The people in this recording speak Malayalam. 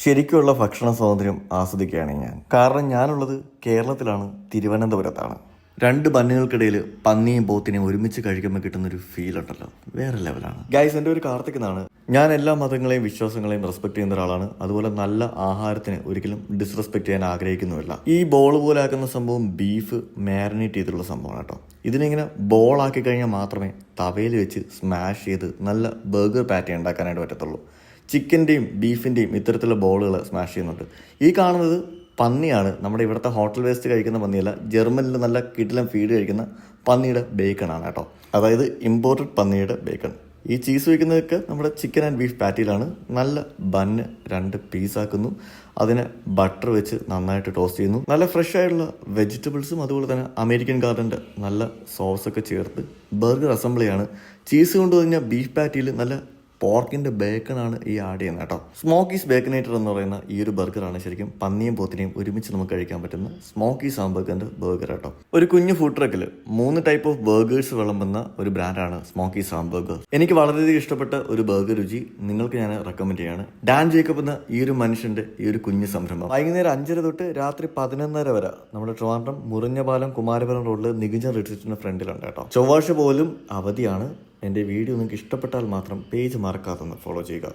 ശരിക്കുള്ള ഭക്ഷണ സ്വാതന്ത്ര്യം ആസ്വദിക്കുകയാണ് ഞാൻ. കാരണം ഞാനുള്ളത് കേരളത്തിലാണ്, തിരുവനന്തപുരത്താണ്. രണ്ട് ബന്നുകൾക്കിടയിൽ പന്നിയും പോത്തിനെയും ഒരുമിച്ച് കഴിക്കുമ്പോൾ കിട്ടുന്നൊരു ഫീൽ ഉണ്ടല്ലോ, വേറെ ലെവലാണ്. ഗൈസ്, എൻ്റെ ഒരു കാർത്തിക് എന്നാണ്. ഞാൻ എല്ലാ മതങ്ങളെയും വിശ്വാസങ്ങളെയും റെസ്പെക്ട് ചെയ്യുന്ന ഒരാളാണ്. അതുപോലെ നല്ല ആഹാരത്തിന് ഒരിക്കലും ഡിസ്റെസ്പെക്ട് ചെയ്യാൻ ആഗ്രഹിക്കുന്നുമില്ല. ഈ ബോൾ പോലെ ആക്കുന്ന സംഭവം ബീഫ് മാരിനേറ്റ് ചെയ്തിട്ടുള്ള സംഭവമാണ് കേട്ടോ. ഇതിനിങ്ങനെ ബോളാക്കി കഴിഞ്ഞാൽ മാത്രമേ തവയിൽ വെച്ച് സ്മാഷ് ചെയ്ത് നല്ല ബർഗർ പാറ്റി ഉണ്ടാക്കാനായിട്ട് പറ്റത്തുള്ളൂ. ചിക്കൻ്റെയും ബീഫിൻ്റെയും ഇത്തരത്തിലുള്ള ബോളുകൾ സ്മാഷ് ചെയ്യുന്നുണ്ട്. ഈ കാണുന്നത് പന്നിയാണ്. നമ്മുടെ ഇവിടുത്തെ ഹോട്ടൽ വേസ്റ്റ് കഴിക്കുന്ന പന്നിയല്ല, ജർമ്മനിൽ നല്ല കിടിലം ഫീഡ് കഴിക്കുന്ന പന്നിയുടെ ബേക്കണാണ് കേട്ടോ. അതായത് ഇമ്പോർട്ടഡ് പന്നിയുടെ ബേക്കൺ. ഈ ചീസ് വയ്ക്കുന്നതൊക്കെ നമ്മുടെ ചിക്കൻ ആൻഡ് ബീഫ് പാറ്റിയിലാണ്. നല്ല ബണ്ണ് 2 പീസാക്കുന്നു, അതിനെ ബട്ടർ വെച്ച് നന്നായിട്ട് ടോസ്റ്റ് ചെയ്യുന്നു. നല്ല ഫ്രഷ് ആയിട്ടുള്ള വെജിറ്റബിൾസും അതുപോലെ തന്നെ അമേരിക്കൻ ഗാർഡൻ്റെ നല്ല സോസൊക്കെ ചേർത്ത് ബർഗർ അസംബ്ലിയാണ്. ചീസ് കൊണ്ട് കഴിഞ്ഞാൽ ബീഫ് പാറ്റിയിൽ നല്ല പോർക്കിൻ്റെ ബേക്കണാണ് ഈ ആഡ് ചെയ്യുന്നത് കേട്ടോ. സ്മോക്കീസ് ബേക്കനേറ്റർ എന്ന് പറയുന്ന ഈ ഒരു ബർഗറാണ് ശരിക്കും പന്നിയും പോത്തിനെയും ഒരുമിച്ച് നമുക്ക് കഴിക്കാൻ പറ്റുന്ന സ്മോക്കീസ് ഹാംബർഗറിൻ്റെ ബർഗർ കേട്ടോ. ഒരു കുഞ്ഞു ഫുഡ് ട്രക്കിൽ 3 ടൈപ്പ് ഓഫ് ബർഗേഴ്സ് വിളമ്പുന്ന ഒരു ബ്രാൻഡാണ് സ്മോക്കീസ് ഹാംബർഗർ. എനിക്ക് വളരെയധികം ഇഷ്ടപ്പെട്ട ഒരു ബർഗർ രുചി നിങ്ങൾക്ക് ഞാൻ റെക്കമെൻഡ് ചെയ്യാണ്. ഡാൻ ജേക്കബ് എന്ന ഈ ഒരു മനുഷ്യൻ്റെ ഈ ഒരു കുഞ്ഞു സംരംഭം വൈകുന്നേരം 5:30 തൊട്ട് രാത്രി 11:30 വരെ നമ്മുടെ ട്രിവാൻഡ്രം മുറിഞ്ഞപാലം കുമാരപുരം റോഡിൽ നികുഞ്ചൻ റിട്രീറ്റിന്റെ ഫ്രണ്ടിലുണ്ട് കേട്ടോ. ചൊവ്വാഴ്ച പോലും അവധിയാണ്. എൻ്റെ വീഡിയോ നിങ്ങൾക്ക് ഇഷ്ടപ്പെട്ടാൽ മാത്രം പേജ് മറക്കാതെ ഫോളോ ചെയ്യുക.